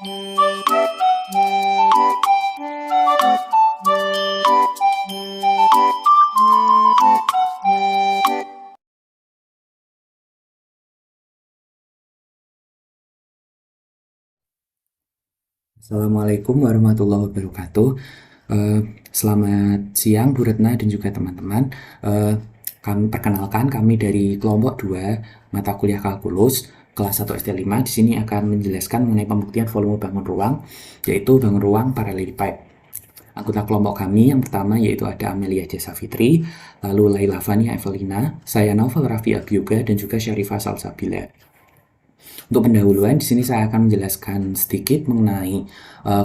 Assalamualaikum warahmatullahi wabarakatuh. Eh, Selamat siang Bu Retna dan juga teman-teman. Eh, Kami perkenalkan, kami dari kelompok 2 mata kuliah kalkulus kelas 1 SD 5 di sini akan menjelaskan mengenai pembuktian volume bangun ruang, yaitu bangun ruang parallelepiped. Anggota kelompok kami yang pertama yaitu ada Amelia Jessa Fitri, lalu Laila Fania Evelina, saya Naufal Raffi Abyoga, dan juga Syarifah Salsabila. Untuk pendahuluan, di sini saya akan menjelaskan sedikit mengenai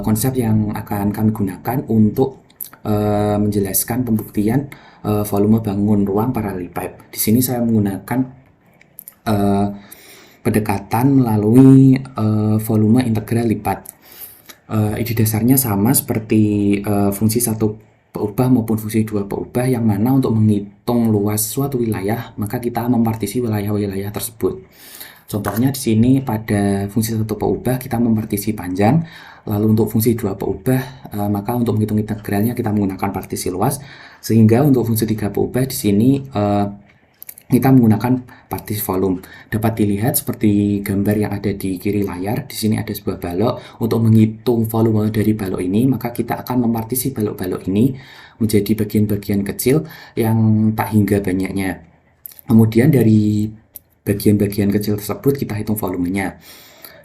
konsep yang akan kami gunakan untuk menjelaskan pembuktian volume bangun ruang parallelepiped. Di sini saya menggunakan uh, pendekatan melalui volume integral lipat. Ide dasarnya sama seperti fungsi satu peubah maupun fungsi dua peubah, yang mana untuk menghitung luas suatu wilayah maka kita mempartisi wilayah-wilayah tersebut. Contohnya di sini pada fungsi satu peubah kita mempartisi panjang, lalu untuk fungsi dua peubah maka untuk menghitung integralnya kita menggunakan partisi luas, sehingga untuk fungsi tiga peubah di sini kita menggunakan partisi volume. Dapat dilihat seperti gambar yang ada di kiri layar. Di sini ada sebuah balok. Untuk menghitung volume dari balok ini, maka kita akan mempartisi balok-balok ini menjadi bagian-bagian kecil yang tak hingga banyaknya. Kemudian dari bagian-bagian kecil tersebut kita hitung volumenya.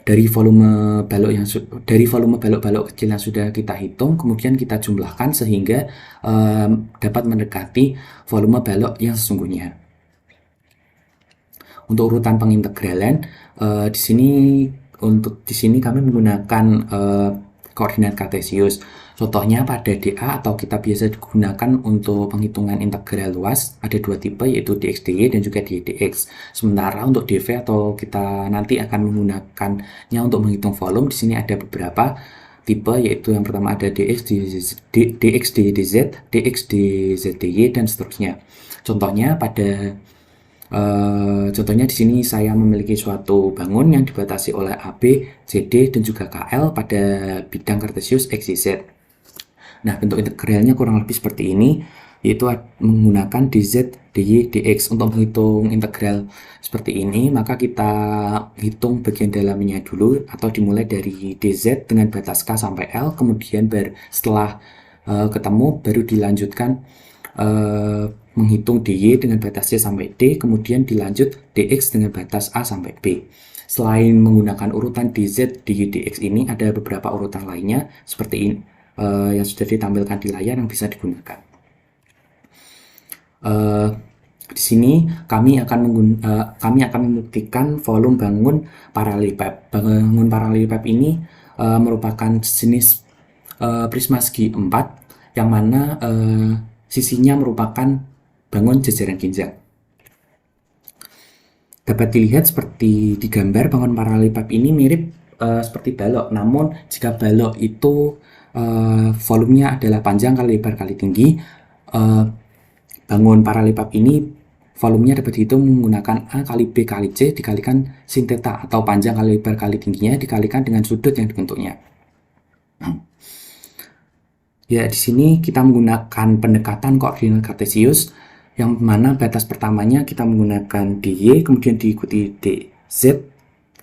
Dari volume balok-balok kecil yang sudah kita hitung, kemudian kita jumlahkan sehingga dapat mendekati volume balok yang sesungguhnya. Untuk urutan pengintegralan, di sini kami menggunakan koordinat kartesius. Contohnya pada dA atau kita biasa digunakan untuk penghitungan integral luas ada dua tipe, yaitu dx dy dan juga dy dx. Sementara untuk dv atau kita nanti akan menggunakannya untuk menghitung volume, di sini ada beberapa tipe, yaitu yang pertama ada dx dy dz, dx dz dy, dan seterusnya. Contohnya di sini saya memiliki suatu bangun yang dibatasi oleh AB, CD, dan juga KL pada bidang kartesius X, Y, Z. Nah, bentuk integralnya kurang lebih seperti ini, yaitu menggunakan dz, dy, dx. Untuk menghitung integral seperti ini, maka kita hitung bagian dalamnya dulu, atau dimulai dari dz dengan batas K sampai L, kemudian setelah ketemu baru dilanjutkan menghitung dy dengan batas C sampai D, kemudian dilanjut dx dengan batas A sampai B. Selain menggunakan urutan dz, dy, dx ini, ada beberapa urutan lainnya seperti ini yang sudah ditampilkan di layar yang bisa digunakan. Di sini kami akan membuktikan volume bangun parallelepiped. Bangun parallelepiped ini merupakan jenis prisma segi 4, yang mana sisinya merupakan bangun jajaran ginjal. Dapat dilihat seperti di gambar, bangun parallelepiped ini mirip seperti balok, namun jika balok itu volumenya adalah panjang kali lebar kali tinggi, bangun parallelepiped ini volumenya dapat dihitung menggunakan A kali B kali C dikalikan sin theta, atau panjang kali lebar kali tingginya dikalikan dengan sudut yang dibentuknya. Ya, di sini kita menggunakan pendekatan koordinat kartesius, yang mana batas pertamanya kita menggunakan dy, kemudian diikuti dz,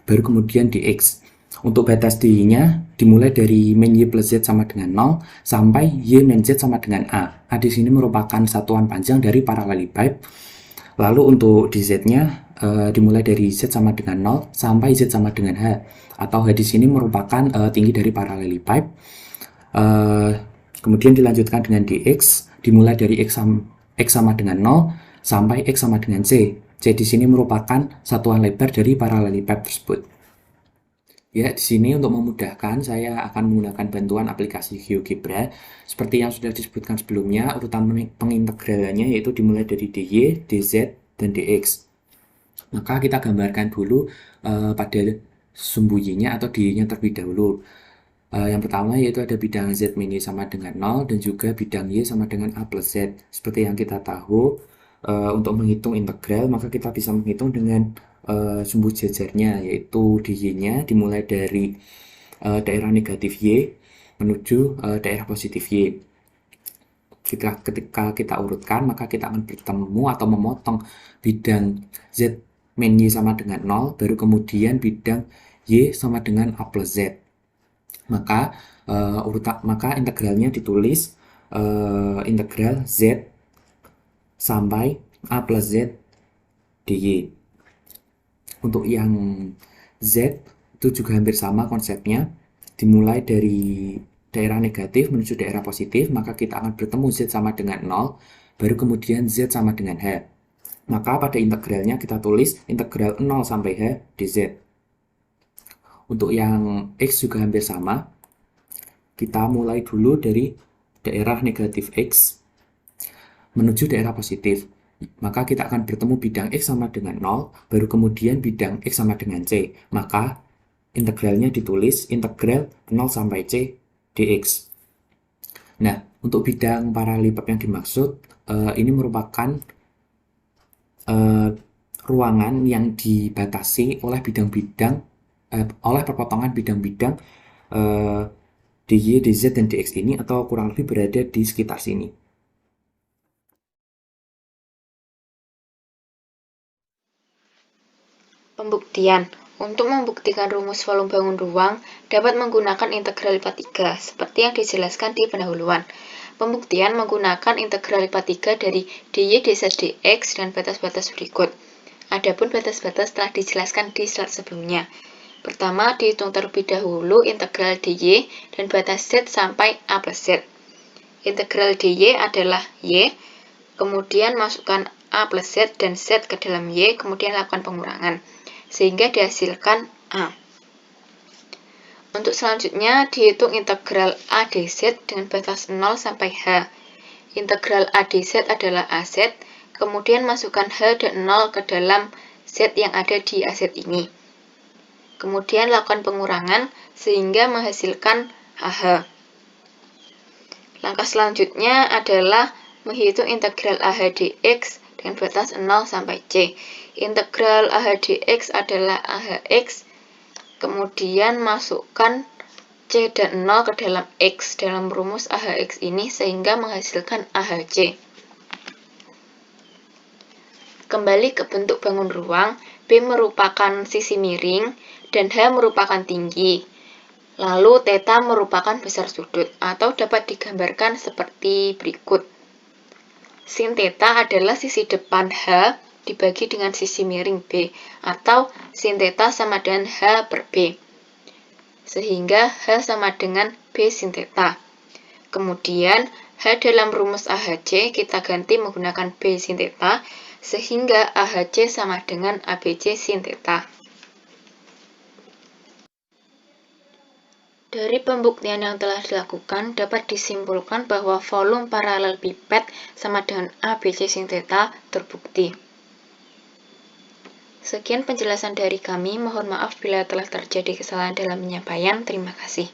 baru kemudian dx. Untuk batas dy-nya dimulai dari min y plus z sama dengan 0 sampai y min z sama dengan a. A di sini merupakan satuan panjang dari parallelepiped. Lalu untuk dz-nya dimulai dari z sama dengan 0 sampai z sama dengan h, atau h di sini merupakan tinggi dari parallelepiped. Kemudian dilanjutkan dengan dx, dimulai dari x sama dengan 0 sampai x sama dengan c. C di sini merupakan satuan lebar dari parallelepiped tersebut. Ya, di sini untuk memudahkan saya akan menggunakan bantuan aplikasi GeoGebra. Seperti yang sudah disebutkan sebelumnya, urutan pengintegralannya yaitu dimulai dari dy, dz, dan dx. Maka kita gambarkan dulu pada sumbu y-nya atau dy-nya terlebih dahulu. Yang pertama yaitu ada bidang z min y sama dengan 0 dan juga bidang y sama dengan a plus z. Seperti yang kita tahu, untuk menghitung integral maka kita bisa menghitung dengan sumbu jajarnya, yaitu dy-nya dimulai dari daerah negatif Y menuju daerah positif Y. Ketika kita urutkan, maka kita akan bertemu atau memotong bidang Z min Y sama dengan 0, baru kemudian bidang Y sama dengan A plus Z. Maka integralnya ditulis integral Z sampai A plus Z dy. Untuk yang Z itu juga hampir sama konsepnya, dimulai dari daerah negatif menuju daerah positif, maka kita akan bertemu Z sama dengan 0, baru kemudian Z sama dengan H. Maka pada integralnya kita tulis integral 0 sampai H dz. Untuk yang X juga hampir sama, kita mulai dulu dari daerah negatif X menuju daerah positif. Maka kita akan bertemu bidang X sama dengan 0, baru kemudian bidang X sama dengan C. Maka integralnya ditulis integral 0 sampai C dx. Nah, untuk bidang paralipat yang dimaksud, ini merupakan ruangan yang dibatasi oleh bidang-bidang, oleh perpotongan bidang-bidang dy, dz, dan dx ini, atau kurang lebih berada di sekitar sini. Pembuktian. Untuk membuktikan rumus volume bangun ruang dapat menggunakan integral lipat 3, seperti yang dijelaskan di pendahuluan. Pembuktian menggunakan integral lipat 3 dari dy dz dx dan batas-batas berikut. Adapun batas-batas telah dijelaskan di slide sebelumnya. Pertama, dihitung terlebih dahulu integral dy dan batas z sampai a plus z. Integral dy adalah y, kemudian masukkan a plus z dan z ke dalam y, kemudian lakukan pengurangan, sehingga dihasilkan A. Untuk selanjutnya, dihitung integral A dz dengan batas 0 sampai H. Integral A dz adalah AZ, kemudian masukkan H dan 0 ke dalam Z yang ada di AZ ini. Kemudian lakukan pengurangan, sehingga menghasilkan AH. Langkah selanjutnya adalah menghitung integral AH dx dengan batas 0 sampai C. Integral AH dx adalah AHX, kemudian masukkan C dan 0 ke dalam X dalam rumus AHX ini sehingga menghasilkan AHC. Kembali ke bentuk bangun ruang, B merupakan sisi miring dan H merupakan tinggi. Lalu theta merupakan besar sudut, atau dapat digambarkan seperti berikut. Sin theta adalah sisi depan H dibagi dengan sisi miring B, atau sin theta sama dengan H per B, sehingga H sama dengan B sin theta. Kemudian H dalam rumus AHC kita ganti menggunakan B sin theta, sehingga AHC sama dengan ABC sin theta. Dari pembuktian yang telah dilakukan, dapat disimpulkan bahwa volume paralelepiped sama dengan ABC sin theta terbukti. Sekian penjelasan dari kami, mohon maaf bila telah terjadi kesalahan dalam penyampaian. Terima kasih.